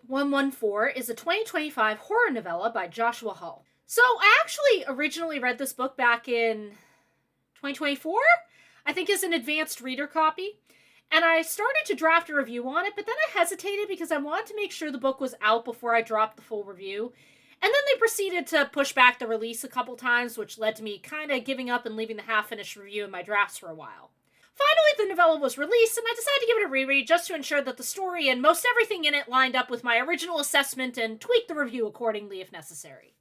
114 is a 2025 horror novella by Joshua Hull. So I actually originally read this book back in 2024, I think as an advanced reader copy. And I started to draft a review on it, but then I hesitated because I wanted to make sure the book was out before I dropped the full review. And then they proceeded to push back the release a couple times, which led to me kind of giving up and leaving the half-finished review in my drafts for a while. Finally, the novella was released, and I decided to give it a reread just to ensure that the story and most everything in it lined up with my original assessment and tweak the review accordingly if necessary.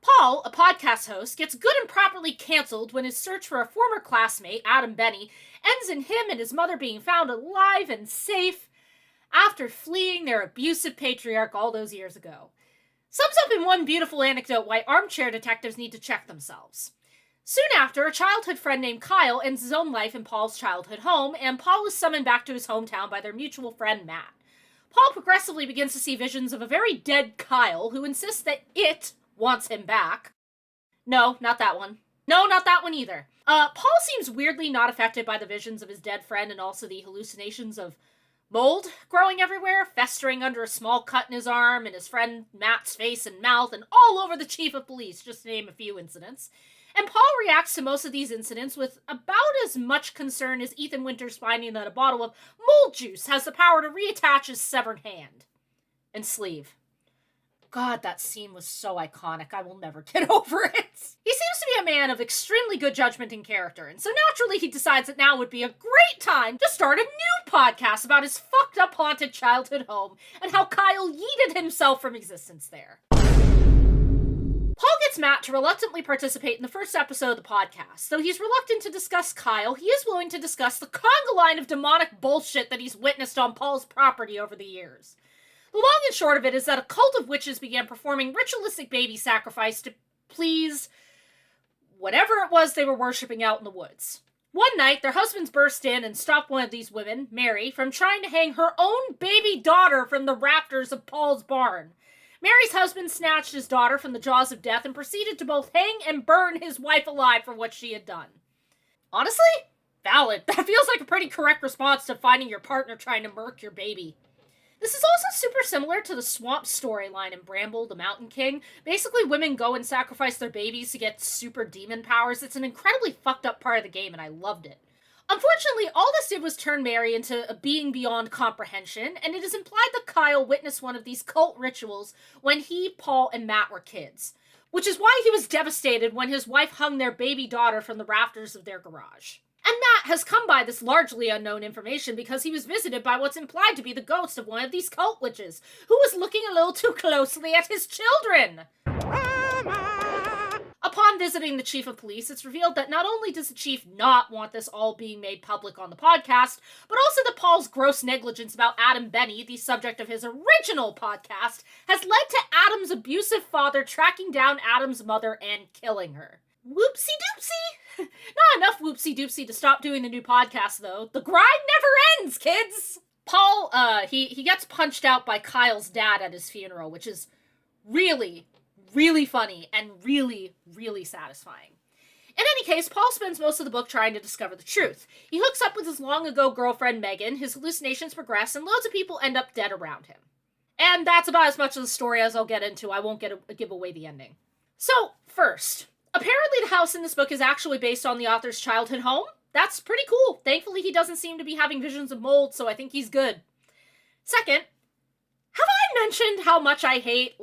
Paul, a podcast host, gets good and properly cancelled when his search for a former classmate, Adam Benny, ends in him and his mother being found alive and safe after fleeing their abusive patriarch all those years ago. Sums up in one beautiful anecdote why armchair detectives need to check themselves. Soon after, a childhood friend named Kyle ends his own life in Paul's childhood home, and Paul is summoned back to his hometown by their mutual friend, Matt. Paul progressively begins to see visions of a very dead Kyle, who insists that it wants him back. No, not that one. No, not that one either. Paul seems weirdly not affected by the visions of his dead friend and also the hallucinations of mold growing everywhere, festering under a small cut in his arm, and his friend Matt's face and mouth, and all over the chief of police, just to name a few incidents. And Paul reacts to most of these incidents with about as much concern as Ethan Winters finding that a bottle of mold juice has the power to reattach his severed hand and sleeve. God, that scene was so iconic. I will never get over it. He seems to be a man of extremely good judgment and character, and so naturally he decides that now would be a great time to start a new podcast about his fucked up haunted childhood home and how Kyle yeeted himself from existence there. Paul gets Matt to reluctantly participate in the first episode of the podcast. Though he's reluctant to discuss Kyle, he is willing to discuss the conga line of demonic bullshit that he's witnessed on Paul's property over the years. The long and short of it is that a cult of witches began performing ritualistic baby sacrifice to please whatever it was they were worshipping out in the woods. One night, their husbands burst in and stopped one of these women, Mary, from trying to hang her own baby daughter from the rafters of Paul's barn. Mary's husband snatched his daughter from the jaws of death and proceeded to both hang and burn his wife alive for what she had done. Honestly, valid. That feels like a pretty correct response to finding your partner trying to murk your baby. This is also super similar to the swamp storyline in Bramble, the Mountain King. Basically, women go and sacrifice their babies to get super demon powers. It's an incredibly fucked up part of the game, and I loved it. Unfortunately, all this did was turn Mary into a being beyond comprehension, and it is implied that Kyle witnessed one of these cult rituals when he, Paul, and Matt were kids. Which is why he was devastated when his wife hung their baby daughter from the rafters of their garage. And Matt has come by this largely unknown information because he was visited by what's implied to be the ghost of one of these cult witches, who was looking a little too closely at his children. Upon visiting the chief of police, it's revealed that not only does the chief not want this all being made public on the podcast, but also that Paul's gross negligence about Adam Benny, the subject of his original podcast, has led to Adam's abusive father tracking down Adam's mother and killing her. Whoopsie-doopsie! Not enough whoopsie-doopsie to stop doing the new podcast, though. The grind never ends, kids! Paul, he gets punched out by Kyle's dad at his funeral, which is really, really funny and really, really satisfying. In any case, Paul spends most of the book trying to discover the truth. He hooks up with his long-ago girlfriend Megan, his hallucinations progress, and loads of people end up dead around him. And that's about as much of the story as I'll get into. I won't give away the ending. So, first, apparently the house in this book is actually based on the author's childhood home. That's pretty cool. Thankfully, he doesn't seem to be having visions of mold, so I think he's good. Second, have I mentioned how much I hate,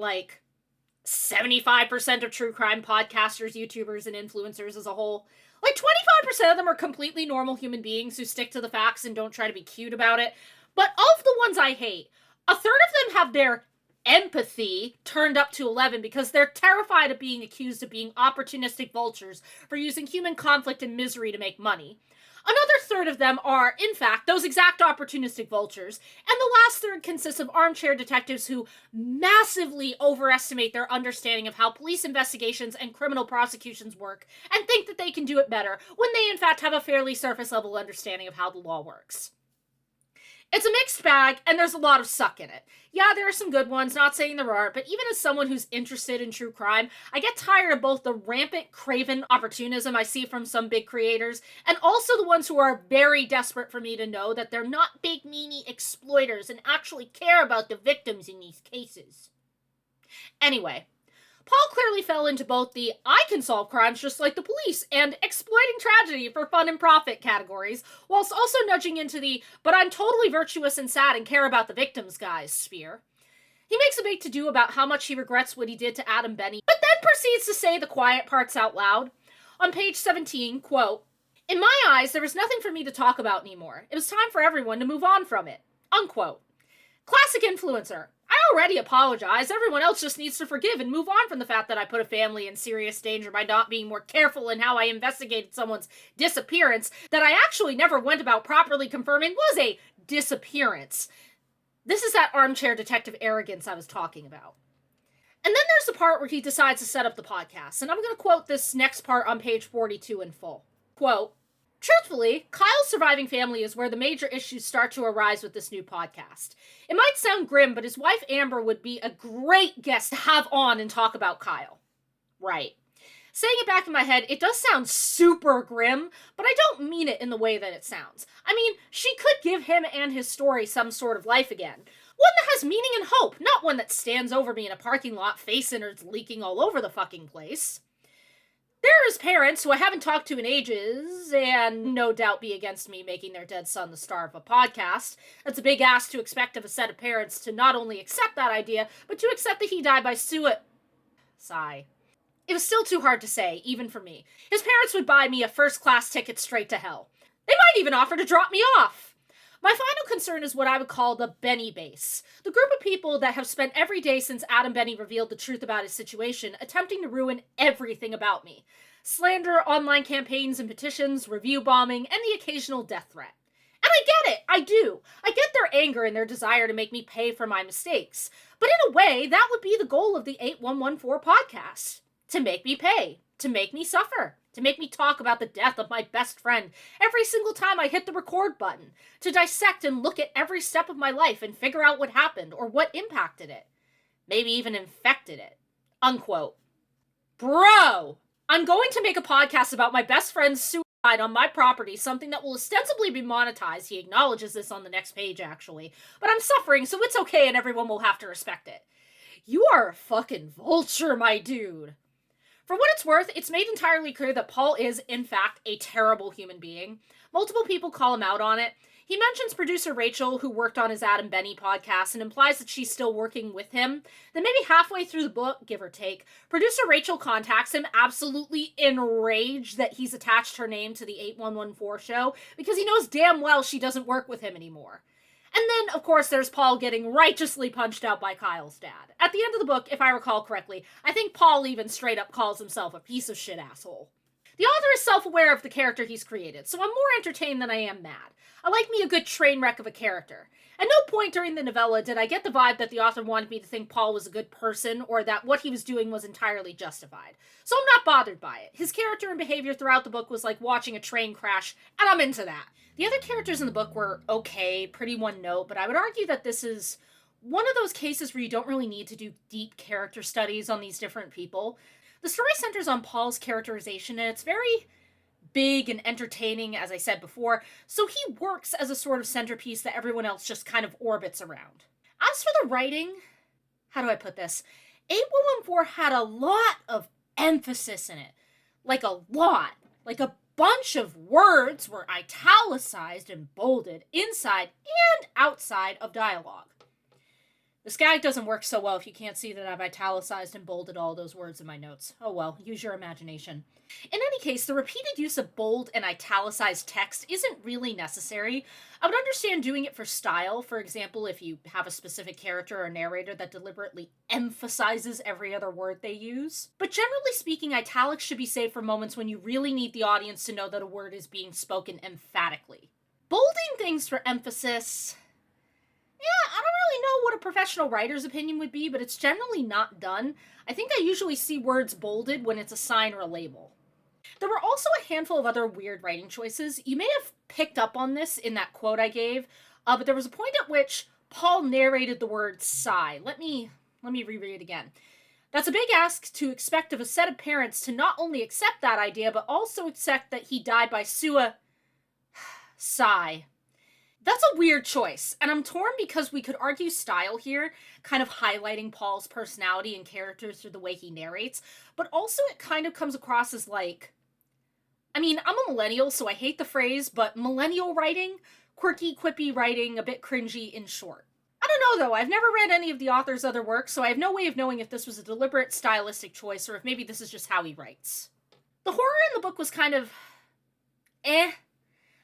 75% of true crime podcasters, YouTubers, and influencers as a whole? 25% of them are completely normal human beings who stick to the facts and don't try to be cute about it. But of the ones I hate, a third of them have their empathy turned up to 11 because they're terrified of being accused of being opportunistic vultures for using human conflict and misery to make money. Another third of them are, in fact, those exact opportunistic vultures, and the last third consists of armchair detectives who massively overestimate their understanding of how police investigations and criminal prosecutions work and think that they can do it better when they in fact have a fairly surface level understanding of how the law works. It's a mixed bag, and there's a lot of suck in it. Yeah, there are some good ones, not saying there aren't, but even as someone who's interested in true crime, I get tired of both the rampant, craven opportunism I see from some big creators, and also the ones who are very desperate for me to know that they're not big, meanie exploiters and actually care about the victims in these cases. Anyway, Paul clearly fell into both the I can solve crimes just like the police and exploiting tragedy for fun and profit categories, whilst also nudging into the but I'm totally virtuous and sad and care about the victims guys sphere. He makes a big to-do about how much he regrets what he did to Adam Benny, but then proceeds to say the quiet parts out loud. On page 17, quote, "In my eyes, there was nothing for me to talk about anymore. It was time for everyone to move on from it." Unquote. Classic influencer. I already apologize. Everyone else just needs to forgive and move on from the fact that I put a family in serious danger by not being more careful in how I investigated someone's disappearance that I actually never went about properly confirming was a disappearance. This is that armchair detective arrogance I was talking about. And then there's the part where he decides to set up the podcast, and I'm going to quote this next part on page 42 in full. Quote, "Truthfully, Kyle's surviving family is where the major issues start to arise with this new podcast. It might sound grim, but his wife Amber would be a great guest to have on and talk about Kyle." Right. Saying it back in my head, it does sound super grim, but I don't mean it in the way that it sounds. I mean, she could give him and his story some sort of life again. One that has meaning and hope, not one that stands over me in a parking lot, face innards leaking all over the fucking place. There are his parents, who I haven't talked to in ages, and no doubt be against me making their dead son the star of a podcast. That's a big ask to expect of a set of parents to not only accept that idea, but to accept that he died by suicide. Sigh. It was still too hard to say, even for me. His parents would buy me a first-class ticket straight to hell. They might even offer to drop me off. My final concern is what I would call the Benny base. The group of people that have spent every day since Adam Benny revealed the truth about his situation, attempting to ruin everything about me. Slander, online campaigns and petitions, review bombing, and the occasional death threat. And I get it, I do. I get their anger and their desire to make me pay for my mistakes. But in a way, that would be the goal of the 8114 podcast. To make me pay. To make me suffer. To make me talk about the death of my best friend every single time I hit the record button. To dissect and look at every step of my life and figure out what happened or what impacted it. Maybe even infected it. Unquote. Bro! I'm going to make a podcast about my best friend's suicide on my property, something that will ostensibly be monetized. He acknowledges this on the next page, actually. But I'm suffering, so it's okay and everyone will have to respect it. You are a fucking vulture, my dude. For what it's worth, it's made entirely clear that Paul is, in fact, a terrible human being. Multiple people call him out on it. He mentions producer Rachel, who worked on his Adam Benny podcast, and implies that she's still working with him. Then maybe halfway through the book, give or take, producer Rachel contacts him, absolutely enraged that he's attached her name to the 8114 show, because he knows damn well she doesn't work with him anymore. And then, of course, there's Paul getting righteously punched out by Kyle's dad. At the end of the book, if I recall correctly, I think Paul even straight up calls himself a piece of shit asshole. The author is self-aware of the character he's created, so I'm more entertained than I am mad. I like me a good train wreck of a character. At no point during the novella did I get the vibe that the author wanted me to think Paul was a good person, or that what he was doing was entirely justified. So I'm not bothered by it. His character and behavior throughout the book was like watching a train crash, and I'm into that. The other characters in the book were okay, pretty one note, but I would argue that this is one of those cases where you don't really need to do deep character studies on these different people. The story centers on Paul's characterization, and it's very big and entertaining, as I said before, so he works as a sort of centerpiece that everyone else just kind of orbits around. As for the writing, how do I put this? 8114 had a lot of emphasis in it. Like a lot. Like a bunch of words were italicized and bolded inside and outside of dialogue. The Skag doesn't work so well if you can't see that I've italicized and bolded all those words in my notes. Oh well, use your imagination. In any case, the repeated use of bold and italicized text isn't really necessary. I would understand doing it for style, for example, if you have a specific character or narrator that deliberately emphasizes every other word they use. But generally speaking, italics should be saved for moments when you really need the audience to know that a word is being spoken emphatically. Bolding things for emphasis... yeah, I don't really know what a professional writer's opinion would be, but it's generally not done. I think I usually see words bolded when it's a sign or a label. There were also a handful of other weird writing choices. You may have picked up on this in that quote I gave. But there was a point at which Paul narrated the word sigh. Let me reread it again. That's a big ask to expect of a set of parents to not only accept that idea, but also accept that he died by sigh. That's a weird choice, and I'm torn because we could argue style here, kind of highlighting Paul's personality and character through the way he narrates, but also it kind of comes across as like, I mean, I'm a millennial, so I hate the phrase, but millennial writing, quirky, quippy writing, a bit cringy in short. I don't know though, I've never read any of the author's other work, so I have no way of knowing if this was a deliberate stylistic choice or if maybe this is just how he writes. The horror in the book was kind of eh.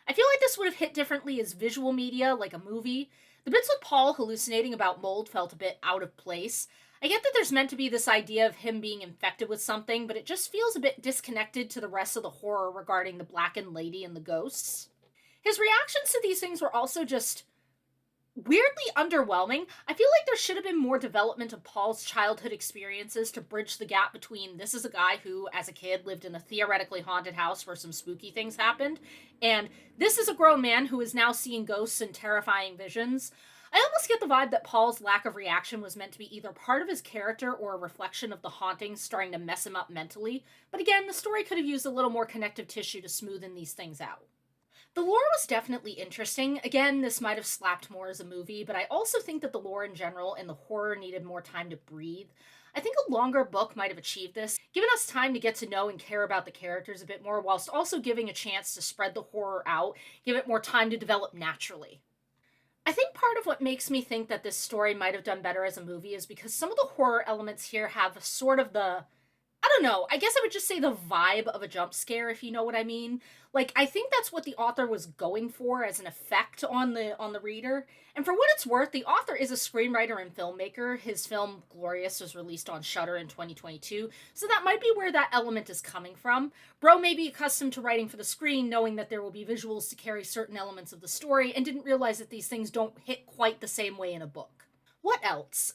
I feel like this would have hit differently as visual media, like a movie. The bits with Paul hallucinating about mold felt a bit out of place. I get that there's meant to be this idea of him being infected with something, but it just feels a bit disconnected to the rest of the horror regarding the blackened lady and the ghosts. His reactions to these things were also just weirdly underwhelming. I feel like there should have been more development of Paul's childhood experiences to bridge the gap between this is a guy who, as a kid, lived in a theoretically haunted house where some spooky things happened, and this is a grown man who is now seeing ghosts and terrifying visions. I almost get the vibe that Paul's lack of reaction was meant to be either part of his character or a reflection of the hauntings starting to mess him up mentally, but again, the story could have used a little more connective tissue to smoothen these things out. The lore was definitely interesting. Again, this might have slapped more as a movie, but I also think that the lore in general and the horror needed more time to breathe. I think a longer book might have achieved this, giving us time to get to know and care about the characters a bit more, whilst also giving a chance to spread the horror out, give it more time to develop naturally. I think part of what makes me think that this story might have done better as a movie is because some of the horror elements here have sort of the, I don't know, I guess I would just say the vibe of a jump scare, if you know what I mean. Like, I think that's what the author was going for as an effect on the reader. And for what it's worth, the author is a screenwriter and filmmaker. His film Glorious was released on Shudder in 2022, so that might be where that element is coming from. Bro may be accustomed to writing for the screen, knowing that there will be visuals to carry certain elements of the story, and didn't realize that these things don't hit quite the same way in a book. What else?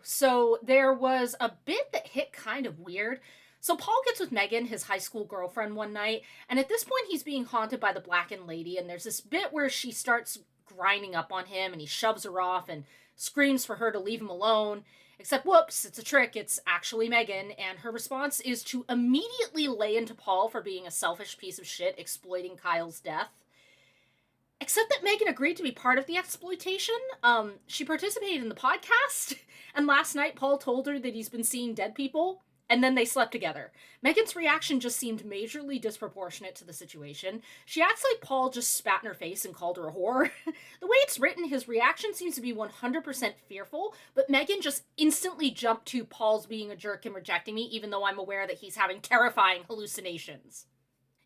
So there was a bit that hit kind of weird. So Paul gets with Megan, his high school girlfriend, one night, and at this point he's being haunted by the blackened lady, and there's this bit where she starts grinding up on him, and he shoves her off and screams for her to leave him alone. Except, whoops, it's a trick, it's actually Megan, and her response is to immediately lay into Paul for being a selfish piece of shit exploiting Kyle's death. Except that Megan agreed to be part of the exploitation. She participated in the podcast, and last night Paul told her that he's been seeing dead people, and then they slept together. Megan's reaction just seemed majorly disproportionate to the situation. She acts like Paul just spat in her face and called her a whore. The way it's written, his reaction seems to be 100% fearful, but Megan just instantly jumped to Paul's being a jerk and rejecting me, even though I'm aware that he's having terrifying hallucinations.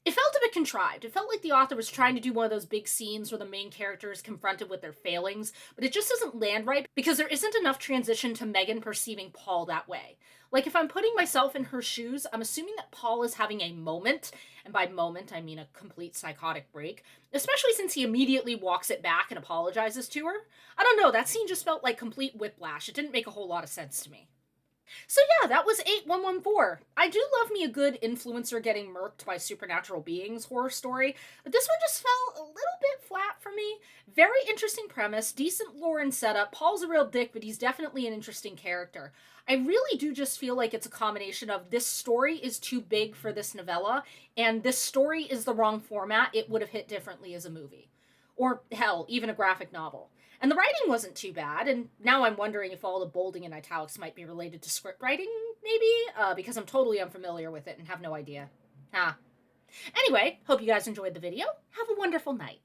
It felt a bit contrived. It felt like the author was trying to do one of those big scenes where the main character is confronted with their failings, but it just doesn't land right because there isn't enough transition to Megan perceiving Paul that way. Like, if I'm putting myself in her shoes, I'm assuming that Paul is having a moment, and by moment I mean a complete psychotic break, especially since he immediately walks it back and apologizes to her. I don't know, that scene just felt like complete whiplash. It didn't make a whole lot of sense to me. So yeah, that was 8114. I do love me a good influencer getting murked by supernatural beings horror story, but this one just fell a little bit flat for me. Very interesting premise, decent lore and setup. Paul's a real dick, but he's definitely an interesting character. I really do just feel like it's a combination of this story is too big for this novella, and this story is the wrong format. It would have hit differently as a movie. Or, hell, even a graphic novel. And the writing wasn't too bad, and now I'm wondering if all the bolding and italics might be related to script writing, maybe? Because I'm totally unfamiliar with it and have no idea. Anyway, hope you guys enjoyed the video. Have a wonderful night.